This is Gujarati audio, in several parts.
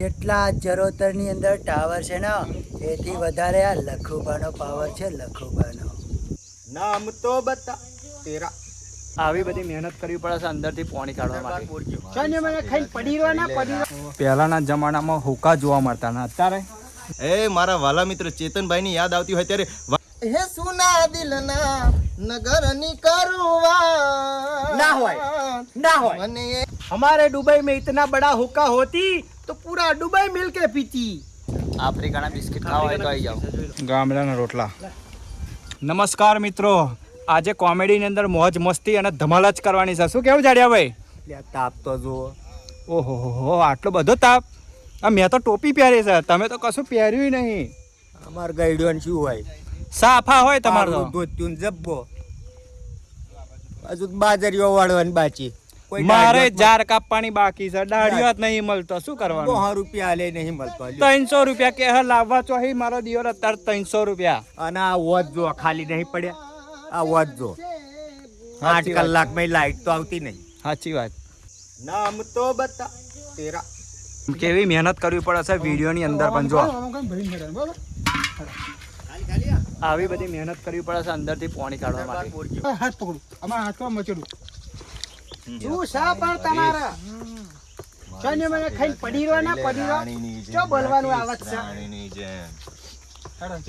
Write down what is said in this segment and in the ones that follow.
જેટલા ચરોતરની અંદર ટાવર છે ને એથી વધારે આ લખુબાનો પાવર છે. લખુબાનો નામ તો બતા તેરા. આવી બધી મહેનત કરવી પડે છે અંદરથી પાણી કાઢવા માટે. પહેલાના જમાનામાં હુકા જોવા મળતા ને અત્યારે એ મારા વાલા મિત્ર ચેતનભાઈ ની યાદ આવતી હોય ત્યારે હે સુના દિલના નગર ની કરવા ना हो हमारे दुबई में इतना बड़ा हुक्का होती तो पूरा दुबई मिल के पीती. आफ्रिकाना બિસ્કિટ ખાવા હોય તો આવી જાઓ. ગામડાના રોટલા. નમસ્કાર મિત્રો, આજે કોમેડીની અંદર મોજ મસ્તી અને ધમાલ જ કરવાની છે. શું કેવું જાડ્યા ભાઈ? તાપ તો જુઓ. ઓહો હો, આટલો બધો તાપ. મેં તો ટોપી પહેરી છે, તમે તો કશું પહેર્યું નહીં. અમાર ગાઈડવાન શું હોય? સાફા હોય તમારો ધોત્યું જબ્બો, હજુ બાજરીઓ વાળવાની બાકી. મારે જાર કાપવાની બાકી છે, દાઢીઓ જ નહીં મળતો. શું કરવાનું? 100 રૂપિયા લે નહીં મળતો. 300 રૂપિયા કે લાવવા છો? મારો દિયોર અત્યારે 300 રૂપિયા. અને આ વોચ જો ખાલી નહીં પડ્યા. આ વોચ જો 8 કલાકમાં લાઈટ તો આવતી નહીં. સાચી વાત. નામ તો બતા તેરા. કેવી મહેનત કરવી પડે છે વિડીયોની અંદર પણ જો. આવી બધી મહેનત કરવી પડે છે અંદરથી પાણી કાઢવા માટે. હાથ પકડું, અમારા હાથમાં મચડું. શું સા પણ તમારા શન્ય મને ખાઈ પડી રહ્યો ના પડી રહ્યો શું બોલવાનું આવત છે?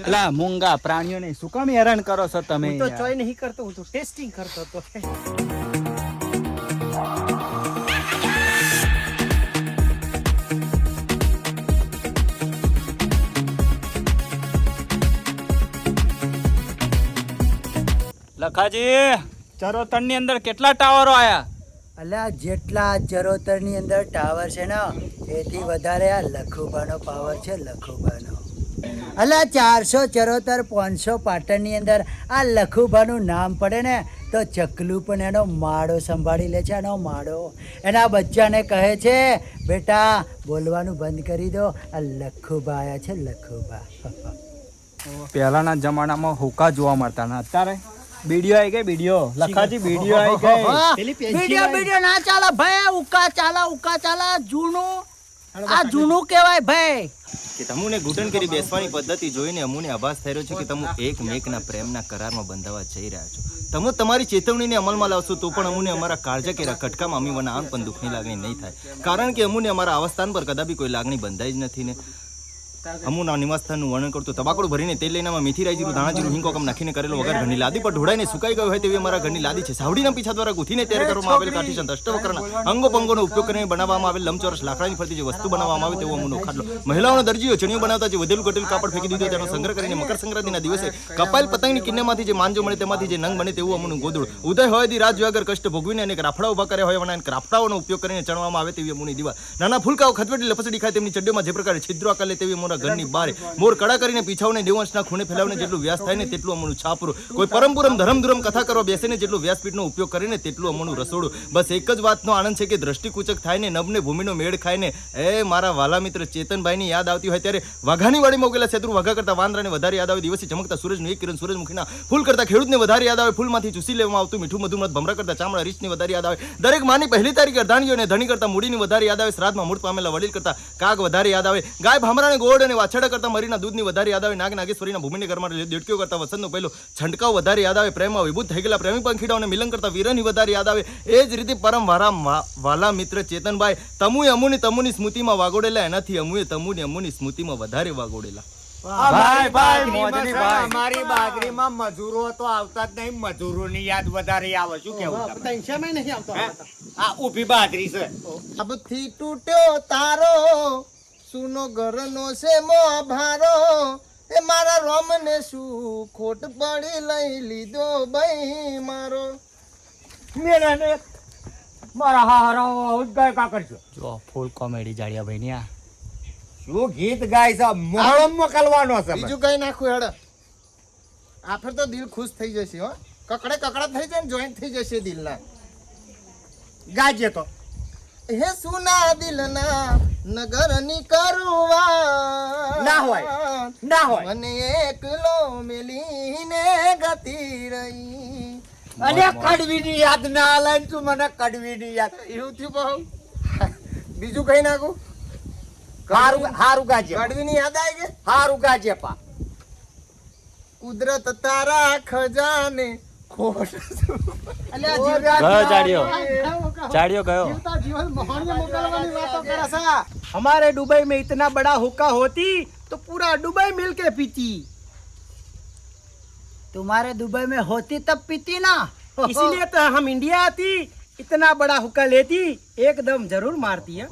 અલા મૂંગા પ્રાણીઓ ને શું કામ હેરાન કરો છો તમે? હું તો ચોય નહીં કરતો, હું તો ટેસ્ટિંગ કરતો હતો. લખાજી, ચરોતરની અંદર કેટલા ટાવરો આયા? અલ્યા જેટલા ચરોતરની અંદર ટાવર છે ને એથી વધારે આ લખુબાનો પાવર છે. લખુબાનો અલ્યા 400 ચરોતર 500 પાટણની અંદર આ લખુબાનું નામ પડે ને તો ચકલું પણ એનો માળો સંભાળી લે છે. એનો માળો એના બચ્ચાને કહે છે, બેટા બોલવાનું બંધ કરી દો, આ લખુબા આયા છે. લખુબા. પહેલાના જમાનામાં હુકા જોવા મળતા ને અત્યારે વિડિયો આવી ગઈ. વિડિયો લખાજી, વિડિયો આવી ગઈ. વિડિયો ના ચાલે ભાઈ, ઉકા ચાલે જૂનું. આ જૂનું કહેવાય ભાઈ. કે તમુને ઘૂંટણ કરી બેસવાની પદ્ધતિ જોઈને અમુને આભાસ થઈ રહ્યો છે કે તમે એકમેકના પ્રેમના કરારમાં બંધાવા જઈ રહ્યા છો. તમે તમારી ચેતવણીને અમલમાં લાવશો તો પણ અમુને અમારા કાળજા કેરા કટકામાં અમી મને આમ પણ દુઃખની લાગણી નહીં થાય, કારણ કે અમુને અમારા અવસ્થાન પર કદાપી કોઈ લાગણી બંધાઈ જ નથી ને. અમુના નિવાસસ્થાનનું વર્ણન કરતો તબાકડું ભરીને તેલ લઈને મેથી રાઈ જીરું ધાણા જીરું હિંગો કમ નાખીને કરેલો વગર ઘરની લાદી પર ઢોળાઈને સુકાઈ ગયો હોય તેવી અમારા ઘરની લાદી છે. સાવડીના પીછા દ્વારા ગૂંથીને તૈયાર કરવામાં આવેલ કાઠી સંત અષ્ટવક્રના અંગો પંગોનો ઉપયોગ કરીને બનાવવામાં આવેલ લંબચોરસ લાકડાની ફરતી જે વસ્તુ બનાવવામાં આવે તેવો અમુનો ખાટલો. મહિલાઓનો દરજીઓ ચણિયો બનાવતા જે વધેલું ઘટેલું કાપડ ફેંકી દીધું તેનો સંગ્રહ કરીને મકર સંક્રાંતિના દિવસે કપાયેલ પતંગની કિન્નેમાંથી જે માંજો મળે તેમાંથી જે નંગ બને તેવું અમુનું ગોદડું. ઉદય હોય દી રાત જોગર કષ્ટ ભોગવીને અને રાફડા ઉભા કર્યા હોય અને રાફડાઓનો ઉપયોગ કરીને ચણવામાં આવે તેવી અમુની દીવાલ. નાના ફૂલકાઓ ખતવેટી લપસડી ખાય તેમની ચડ્ડીઓમાં જે પ્રકારે છિદ્રો આકાર લે તેવી અમારા ઘરની બહાર મોર કડા કરીને પીછાવને દેવંશના ખૂણે ફેલાવને જેટલું વ્યાસ થાય ને તેટલું અમનું છાપરું. કોઈ પરમપુરમ ધરમધુરમ કથા કરવા બેસે ને જેટલું વ્યાસપીઠનો ઉપયોગ કરીને તેટલું અમનું રસોડું. બસ એક જ વાતનો આનંદ છે કે દ્રષ્ટિકૂચક થાય ને નભને ભૂમિનો મેળ ખાય ને. એ મારા વાલા મિત્ર ચેતનભાઈ ની યાદ આવતી હોય ત્યારે વાઘાની વાડીમાં ઉગેલા શત્રુ વાઘા કરતા વાંદરાને વધારે યાદ આવે. દિવસે ચમકતા સૂરજનું એક કિરણ સૂરજમુખીના ફૂલ કરતા ખેડૂતને વધારે યાદ આવે. ફૂલમાંથી ચૂસી લેવામાં આવતું મીઠું મધુમત ભમરા કરતા ચામડા રીછની વધારે યાદ આવે. દરેક માની પહેલી તારીખે અર્ધાણીઓને ધણી કરતા મૂડીની વધારે યાદ આવે. શ્રાદ્ધમાં મૂળ પામેલા વડીલ કરતા કાગ વધારે યાદ આવે. ગાય ભામરાને ગોળ અને વાછડા કરતા મરીના દૂધની વધારે યાદ આવે. નાગ નાગેશ્વરીના ભૂમિને ઘરમાં દેડકીઓ કરતા વસંતનો પહેલો છંટકાવ વધારે યાદ આવે. પ્રેમમાં વિભૂત થઈ ગયેલા પ્રેમી પંખીડાઓને મિલન કરતા વીરની વધારે યાદ આવે. એ જ રીતે પરમ વાલા મિત્ર ચેતનભાઈ તમુએ અમુની તમુની સ્મૃતિમાં વાગોડેલા, એનાથી અમુએ તમુની અમુની સ્મૃતિમાં વધારે વાગોડેલા. અમારી બાજરીમાં મજૂરો તો આવતા જ નહીં, મજૂરોની યાદ વધારે આવે. શું કેવું? ટેન્શનમાં નહીં આવતો. આ ઊભી બાજરી છે. અબથી તૂટ્યો તારો સુનો ઘરનો છે મો ભારો, એ મારા રોમને શું ખોટ પડી લઈ લીધો ભાઈ મારો. મેરાને મારા હારા ગાય કા કરજો. જો ફૂલ કોમેડી જાડિયા ભાઈ ની આ શું ગીત ગાય છે? મોહળમ મોકલવાનો છે. બીજું કઈ નાખું હેડ આફર તો દિલ ખુશ થઈ જશે. હો કકડા થઈ જાય ને જોઈન્ટ થઈ જશે દિલના. ગાજે તો હે સુના દિલના નગર ની કરવા ના હોય મને એકલો મેલીને ગતી રહી. અને કડવીની યાદ ના આલે તું મને કડવીની યાદ. એવું થયું બહુ. બીજું કઈ નાખું? હારું ગાજે ગઢવીની યાદ આવી ગઈ હારું ગાજે પા કુદરત તારા ખજાને ખોટ ગયો ચાડિયો ગયો हमारे दुबई में इतना बड़ा हुक्का होती तो पूरा दुबई मिल के पीती तुम्हारे दुबई में होती तब पीती ना इसीलिए तो हम इंडिया आती इतना बड़ा हुक्का लेती एकदम जरूर मारती है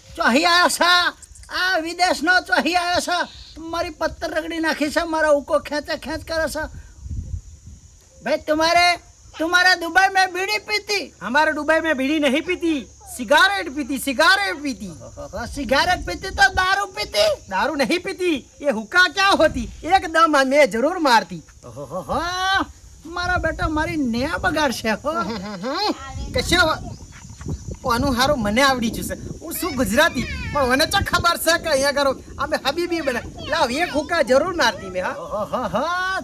ચોહી આવ્યો છે આ વિદેશનો ચોહી આવ્યો છે મારી પત્તર રગડી નાખી છે મારો ઉકો ખેંચે ખેંચ કરે છે ભાઈ तुम्हारे दुबई में बीड़ी पीती हमारे दुबई में बीड़ी नहीं पीती सिगारेट पीती सिगारेट पीती तो दारू पीती दारू नहीं पीती ये हुक्का क्या होती एकदम मैं जरूर मारती મારો બેટો મારી ન્યા બગાડશે કશો ઓનું હારું મને આવડી જશે હું શું ગુજરાતી પણ મને તો ખબર છે કે અહીંયા કરો અમે હબીબી બને લાવ એક હુક્કા જરૂર મારતી મેં હા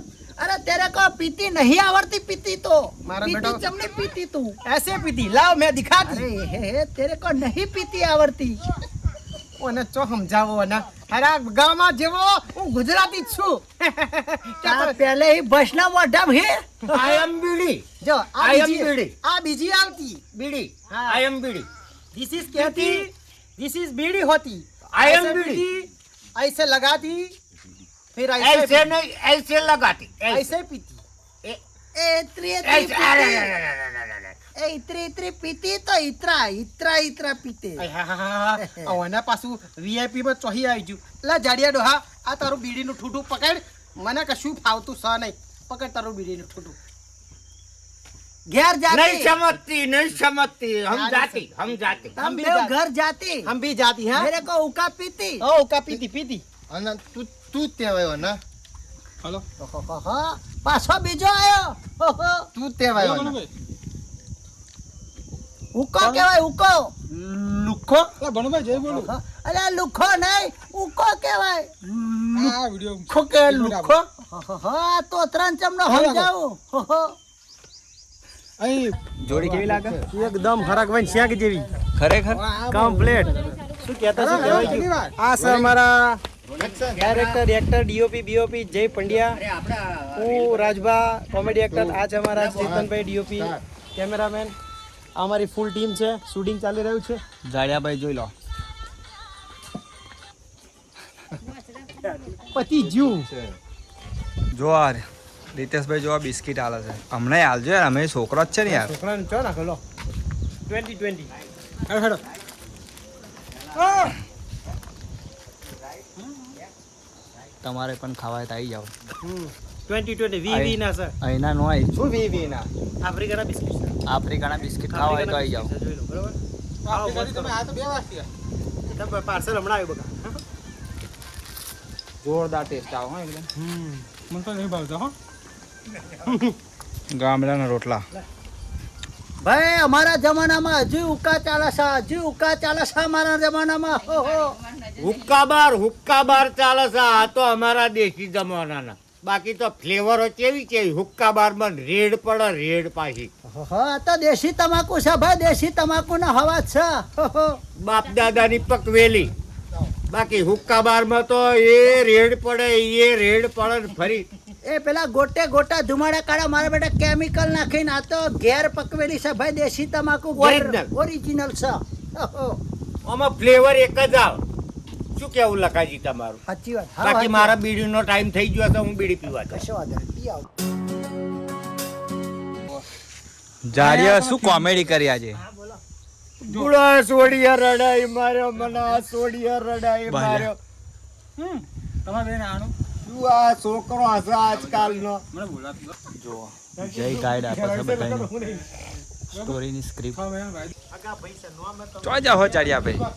अरे तेरे को पीती नहीं आवड़ती पीती तो मारा पीती बेटा। चमनी पीती तू ऐसे पीती लाव मैं दिखाती अरे हे तेरे को नहीं पीती आवड़ती ઓને ચો સમજાવો ને અરે ગામમાં જેવો હું ગુજરાતી જ છું क्या पहले ही बसना मोटा भी આઈ એમ બીડી જો I am બીડી. આ બીજી આવતી બીડી हाँ। આઈ એમ બીડી दिस इज कहती दिस इज बीड़ी होती I am ऐसे बीड़ी। पीती, ऐसे लगाती फिर ऐसे ऐसे नहीं ऐसे लगाती ऐसे पीती ए इतरी इतरी ऐसे अरे, पीती अरे, अरे, अरे, अरे, अरे। ए इतरी इतरी पीती तो इतरा इतरा इतरा पीते ઓને પાછું વીઆઈપી માં ચોહી આવી ગયું લા જાડિયા ડોહા આ તારું બીડીનું ઠૂઠું પકડ મને કશું ફાવતું છે નહીં પકડ તારું બીડીનું ઠૂઠું घर नहीं जाती समझती हम जाती हम हम भी लोग जा- घर जाती हम भी जाती हैं मेरे को उका पीती ओ का पीती पीती અને તું જ તેવાયો ને पाछो बीजो आयो તું જ તેવાયો ને उको केवाय उको લુખો अरे लुखो नहीं उको केवाय લુખો કે લુખો तो ત્રણ ચમનો હમ જાઉં જોડી કેવી લાગે એકદમ હરકવાન શાક જેવી ખરેખર કમ્પ્લીટ શું કહેતા શું કહેવાય ગયું આ છે અમારા ડાયરેક્ટર એક્ટર ડીઓપી બીઓપી જય પંડ્યા હું રાજભા કોમેડી એક્ટર આ છે અમારા ચેતનભાઈ ડીઓપી કેમેરામેન આ અમારી ફૂલ ટીમ છે શૂટિંગ ચાલી રહ્યું છે જાડિયાભાઈ જોઈ લો પતિ જ્યુ જો આ રીતેશભાઈ જો આ બિસ્કિટ આલે છે હમણાં હાલજો યાર અમે છોકરો જ છે ને યાર છોકરાને ચો નાખો લો 2020 હેડો હેડો તમારે પણ ખાવાય તો આવી જાઓ 2020 વી ના સર અહીંના નો આવી શું વી ના આફ્રિકાના બિસ્કિટ છે આફ્રિકાના બિસ્કિટ ખાવા હોય તો આવી જાઓ જોઈ લો બરોબર તમે પાર્સલ હમણાં આવ્યું બકા જોરદાર ટેસ્ટ આવે હો એકદમ મને તો નહીં ભાવતો હો ગામડાના રોટલા ભાઈ અમારા જમાનામાં હજુ ઉકા ચાલે છે અમારા જમાનામાં હુક્કા બાર ચાલે છે આ તો અમારા દેશી જમાનાના બાકી તો ફ્લેવરો કેવી હુક્કા બાર માં રેડ પડે રેડ પાછી આ તો દેશી તમાકુ છે ભાઈ દેશી તમાકુ નો હવા છે બાપ દાદાની પકવેલી બાકી હુક્કા બાર માં તો એ રેડ પડે ને ફરી એ પેલા ગોટા ધુમાડા કાઢા મારા બેટા કેમિકલ નાખીને આ તો ઘેર પકવેલી છે ભાઈ દેશી તમાકુ Original. ઓરિજિનલ છે આમાં ફ્લેવર એક જ આવે શું કેવું લખાજી તમારું સાચી વાત બાકી મારા બીડીનો ટાઈમ થઈ ગયો તો હું બીડી પીવા જાઉં. કશો વાંધો નહીં પી આવો. જાડિયા શું કોમેડી કરી આજે ગુડા સોડિયા રડાઈ માર્યો મના સોડિયા રડાઈ માર્યો તમારે આનું શું આ છોકરો હશે આજકાલનો જો જય ગાઈડ આપે છે બધાને સ્ટોરીની સ્ક્રિપ્ટ ચો જાઓ જાડિયા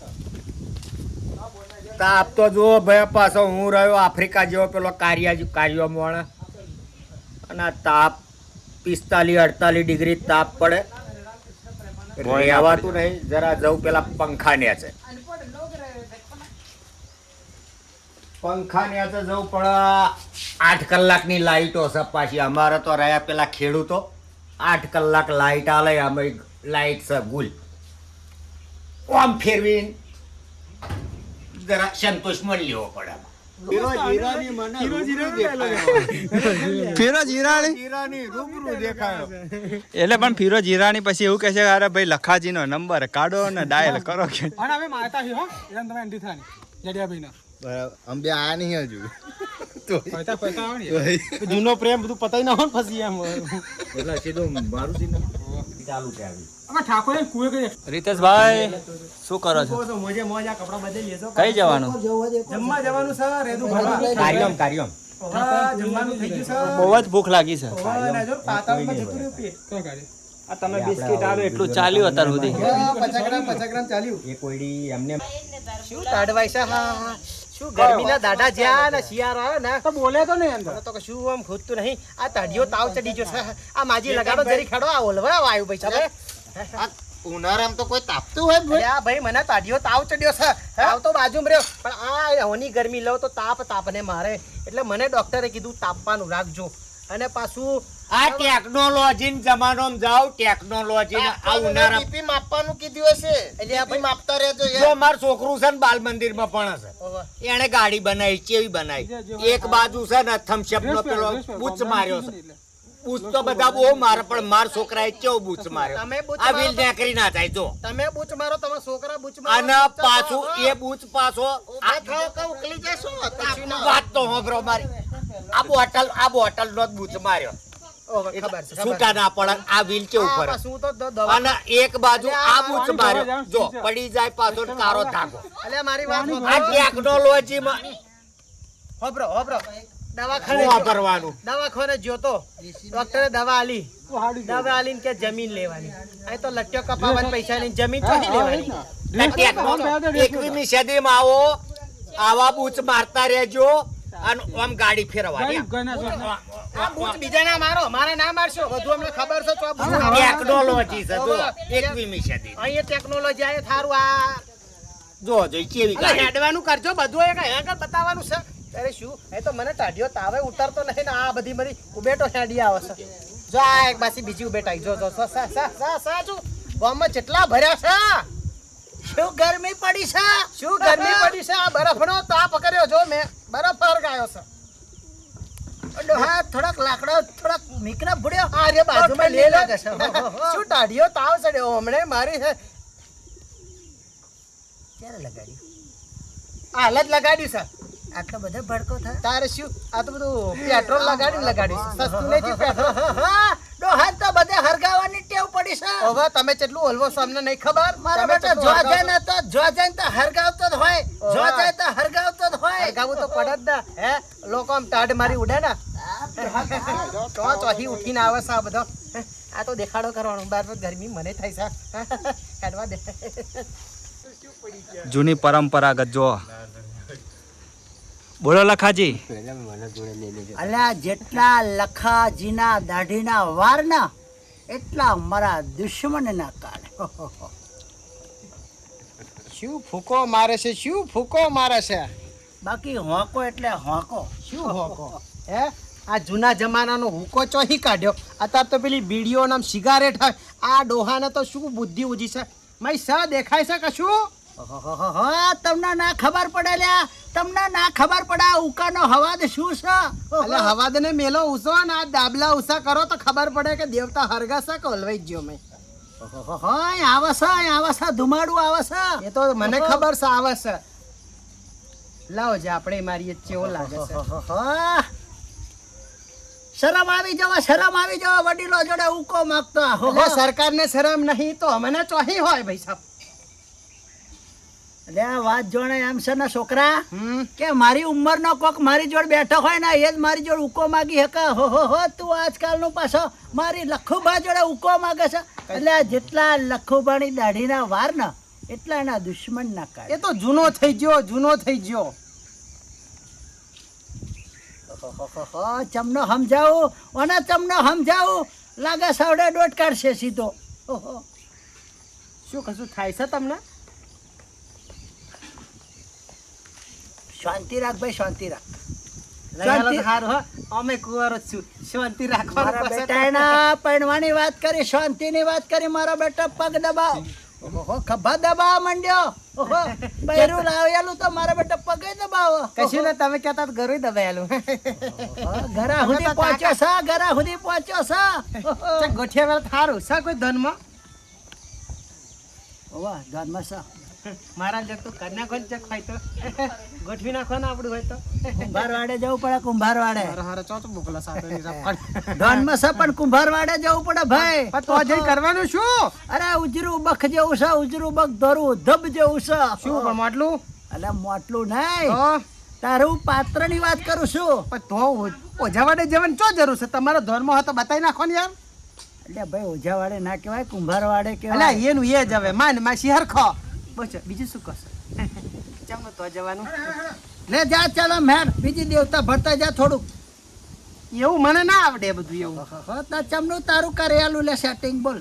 તાપ તો જો ભાઈ પાછો હું રહ્યો આફ્રિકા જેવો પેલો કાર્યો મોણે અને આ તાપ 45-48 ડિગ્રી તાપ પડે રહેવાતું નહીં જરા જવું પેલા પંખા ને છે જવું પણ 8 કલાકની લાઈટો છે પાછી અમારે તો રહ્યા પેલા ખેડૂતો 8 કલાક લાઈટ આલે અમે લાઈટ છે ગુલ આમ ફેરવી જરા સંતોષ મળી લેવો પડે ફિરોજ ઈરાણી એટલે પણ ફિરોજ ઈરાણી પછી એવું કહે છે અરે ભાઈ લખાજી નો નંબર કાઢો ને ડાયલ કરો કે અને હવે માતા હી હો એમ તમે એન્ટ્રી થાની જડિયાભાઈ ના બરાબર અમે બે આ નહીં હજુ પૈસા પૈસા આવે ને જૂનો પ્રેમ બધું પતાઈ ના હોય ને પછી એમ એટલે સીધું મારું સીધું ચાલુ કે આવી અમે ઠાકોર એમ કુએ કરી રીતેશભાઈ શું કરો છો તો મોજે મોજ આ કપડા બદલી લેજો કઈ જવાનું જમવા જવાનું છે રેદુ ભરવા કાર્યમ જમવાનું થઈ ગયું છે બહુ જ ભૂખ લાગી છે અને જો પાતાળમાં જતું રહ્યું પેટ તો ગાડી આ તમે બિસ્કિટ આલો એટલું ચાલ્યું અત્યાર સુધી 50 ગ્રામ ચાલ્યું એ કોઈડી એમને શું તાડવાય છે હા શું ગરમીના દાઢા જ્યાં ને શિયાળો આવે ને તો બોલે તો નહીં અંદર તો કશું આમ ખોદતું નહીં આ તાડિયો તાવ ચડી ગયો છે આ માજી લગાડો જરી ખડો આ ઓલવા આવ્યું ભાઈ છે ઉનાળામાં તો કોઈ તાપતું હોય ભાઈ આ ભાઈ મને તાડિયો તાવ ચડ્યો છે તાવ તો બાજુમાં રહ્યો પણ આ હોની ગરમી લઉં તો તાપને મારે એટલે મને ડોક્ટરે કીધું તાપવાનું રાખજો અને પાછું આ ટેકનોલોજી જમાનોમાં જાવ ટેકનોલોજી આ ઉનાળા બીપી માપવાનું કીધું હશે એટલે આ બીપી માપતા રહેજો જો માર છોકરું છે ને બાલ મંદિર માં પણ છે એને ગાડી બનાવી ચેવી બનાવી એક બાજુ છે ને થમ્સઅપ નો પેલો બૂચ માર્યો છે બૂચ તો બધા બહુ મારે પણ માર છોકરાએ કેવો બૂચ માર્યો તમે બૂચ આ મારો વિલ નેકરી ના થાય જો તમે બૂચ મારો તમારા છોકરા બૂચ મારો અને પાછું એ બૂચ પાછો ઉકલી જશો વાત તો હોભરો મારી આ બોટલ નો જ બૂચ માર્યો ઓહો, ખબર છે છૂટા ના પડે આ વિલ કેવું આ ફરે પાછું તો દવા અને એક બાજુ આ બૂચ માર્યો જો પડી જાય પાછો કારો ધાગો અલે મારી વાત આ ટેકનોલોજી માં હોબરો શું વાપરવાનું દવાખાને જોતો ડોક્ટરે દવા આલી દવા આલીને કે જમીન લેવાની આ તો લટ્યો કપાવવાના પૈસા લઈને જમીન ચોથી લેવાની 21મી સદીમાં આવા બૂચ મારતા રહેજો અને આમ ગાડી ફેરવાની આ બૂચ બીજા ના મારો મારે ના મારશો બધું અમને ખબર છે તો આ બૂચ ટેકનોલોજી છે જો 21મી સદી અહીંયા ટેકનોલોજી આયે થારું આ જો કેવી અલા, હેડવાનું કરજો બધું એક આગળ બતાવવાનું છે અરે શું એ તો મને તાડિયો તાવે ઉતરતો નહીં ને આ બધી મારી ઉબેટો હેડી આવે છે જો આ એક બાસી બીજી ઉબેટાઈ જો સાચું ગામમાં જેટલા ભર્યા છે શું ગરમી પડી છે આ બરફનો તાપ કર્યો જો મેં બરફ હરગાયો છે ડોહા થોડાક લાકડા થોડાક મીકના ભૂડ્યો આ રે બાજુમાં લે લાગે છે શું તાડિયો તાવ ચડ્યો હમણે મારી છે ક્યારે લગાડ્યું હાલ જ લગાડ્યું છે આટલો બધો ભડકો થાય તારે શું આ તો બધું પેટ્રોલ લગાડ્યું છે સસ્તું નહીં થયું પેટ્રોલ ડોહાન તો બધે હરગાવાની ટેવ પડી છે હવે તમે કેટલું હલવો છો અમને નહીં ખબર મારા બેટા જોજન તો હરગાવતો જ હોય હરગાવું તો પડે જ ના હે લોકો આમ ટાઢ મારી ઉડે ને તો ચોથી ઉઠીને આવે છે આ બધો આ તો દેખાડો કરવાનો બાર ગરમી મને થાય છે કાઢવા દે જૂની પરંપરાગત જો બોલો લખાજી અલ્યા જેટલા લખાજીના દાઢીના વારના એટલા મારા દુશ્મનના કાળ શું ફૂકો મારે છે બાકી હોકો એટલે હોકો શું હોકો હે આ જૂના જમાનાનો હુકો ચોહી કાઢ્યો અત્યારે તો પેલી બીડીઓ નામ સિગારેટ હોય આ ડોહાને તો શું બુદ્ધિ ઉજી છે મય સા દેખાય છે કશું તમને ના ખબર પડે લ્યા તમને ના ખબર પડે આ ઉકાનો હવાદ શું છે એટલે હવાદને મેલો ઉસો ને આ દાબલા ઉસા કરો તો ખબર પડે કે દેવતા હરગાસા કે હલવાઈ ગયો મેં આવે છે ધુમાડું આવે છે એ તો મને ખબર છે આવે છે લાવો જે આપણે મારી ચેવો લાગે છે શરમ આવી જવા વડીલો જોડે ઉકો માગતો એટલે સરકારને શરમ નહીં તો અમને ચોહી હોય ભાઈ સાહેબ એટલે આ વાત જોણે એમ છે ને છોકરા કે મારી ઉંમરનો કોક મારી જોડે બેઠો હોય ને એ જ મારી જોડે ઉકો માગી હકે હો તું આજકાલનું પાછો મારી લખુભા જોડે ઉકો માગે છે એટલે આ જેટલા લખુભાની દાઢીના વાર ને એટલા એના દુશ્મન ના કાઢે એ તો જૂનો થઈ ગયો ચમનો સમજાવું લાગે સાવડે દોટ કાઢશે સીધો શું કશું થાય છે તમને શાંતિ રાખ ભાઈ શાંતિ રાખ અમે કુંવારો જ છું શાંતિ મારા રાખવા બેટાના પરણવાની વાત કરી શાંતિની વાત કરી મારા બેટા પગ દબાવ ઓહો ખભા દબાવા માંડ્યો ઓહો બૈરું લાવેલું તો મારા બેટા પગે દબાવો કશું ને તમે કહેતા તો ઘરે દબાયેલું ઘરા સુધી પહોંચ્યો સા ઘરા સુધી પહોંચ્યો સા ગોઠિયા વેલા થારું સા કોઈ ધનમાં ઓવા ધનમાં સા મારા જગ તો કરી નાખો ને ચક હોય તો ગોઠવી નાખો ને આપણું હોય તો કુંભારવાડે જવું પડે કુંભારવાડે હારો ચોથો મોકલા સાથે ધનમાં સા પણ કુંભારવાડે જવું પડે ભાઈ તો જઈ કરવાનું શું અરે ઉજરું બખ જેવું છે ઉજરું બખ ધરું ધબ જેવું છે શું પણ માટલું અલે મોટલું નહીં તો તારું પાત્રની વાત કરું છું પણ તો ઓઝાવાડે જવાની ચો જરૂર છે તમારો ધર્મ હોય તો બતાવી નાખો ને યાર એટલે ભાઈ ઓઝાવાડે ના કહેવાય કુંભારવાડે એટલે કહેવાય એનું એ જ હવે માન માસી હરખો બસ બીજું શું કરશે ચાલો તો જવાનું લે જા ચાલો મેર બીજી દેવતા ભરતા જા થોડુંક એવું મને ના આવડે બધું એવું તા ચમનું તારું કરેલું લે સેટિંગ બોલ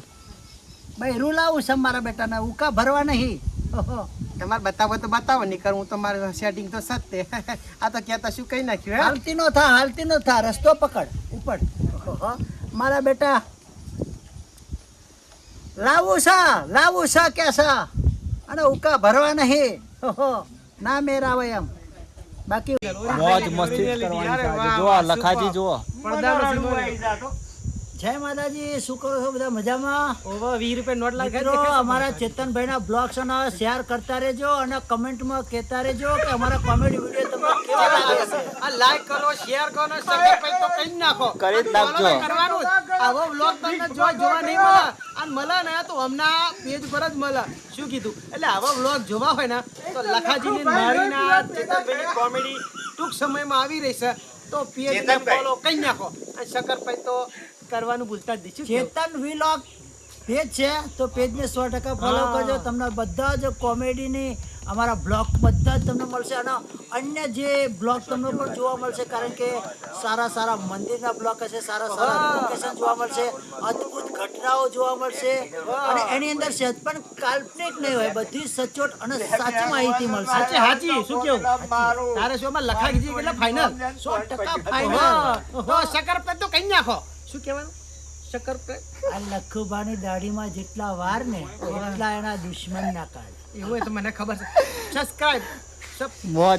ભાઈ રૂ લાવું છે મારા બેટાને ઉકા ભરવા નહીં ઓહો તમારે બતાવો તો બતાવો નહીં કરું હું તમારું સેટિંગ તો સત્ય આ તો કહેતા શું કહી નાખ્યું હે હાલતી નો થા રસ્તો પકડ ઉપર ઓહો મારા બેટા લાવું છે કે છે અને ઉકા ભરવા નહીં ઓહો ના મેર આવે એમ બાકી મોજ મસ્તી કરવાની છે જો આ લખાજી જો જય માતાજી શું કરો છો બધા મજામાં ઓવા 20 રૂપિયા નોટ મિત્રો અમારા ચેતનભાઈના બ્લોગ્સ શેર કરતા રહેજો અને કમેન્ટમાં કહેતા રહેજો કે અમારા કોમેડી વિડીયો તમને કેવા લાગે છે આ લાઈક કરો શેર કરો સબસ્ક્રાઇબ તો કરી નાખો કરી જ નાખજો. કરવાનું આવો વ્લોગ તમને જોવા નહીં મળે આ મળે ને તો હમણા પેજ પર જ મળે શું કીધું એટલે આવા વ્લોગ જોવા હોય ને તો લખાજીની મારીના ચેતનભાઈની કોમેડી ટૂંક સમયમાં આવી રહી છે તો પેજ ને ફોલો કરી નાખો અને શકરભાઈ તો કરવાનું ભૂલતા જ નહીં ચેતન વ્લોગ પેજ છે તો પેજને 100% ફોલો કરજો તમને બધા જ કોમેડીની અમારા બ્લોગ બધા જ તમને મળશે અને અન્ય જે બ્લોગ તમને પણ જોવા મળશે કારણ કે સારા મંદિરના બ્લોગ હશે સારા લોકેશન જોવા મળશે અદ્ભુત ઘટનાઓ જોવા મળશે અને એની અંદર સહેજ પણ કાલ્પનિક નહીં હોય બધી સચોટ અને સાચી માહિતી મળશે હાજી શું કેવું તારે શું માં લખા કીધી કેટલા ફાઇનલ 100% ફાઇનલ તો શકરભાઈ તો કઈ નાખો શું કહેવાનું શકરભાઈ આ લખુબાની દાઢીમાં જેટલા વાર ને એટલા એના દુશ્મન ના કાઢ એવું હોય તો મને ખબર છે સબસ્ક્રાઇબ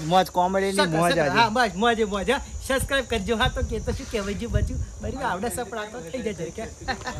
મોજ કોમેડીની મોજ આજે હા બસ મોજે મોજ સબસ્ક્રાઇબ કરજો હા તો કે તો શું કહેવાય બચ્યું બરી આવડે સપડા તો થઈ જશે કે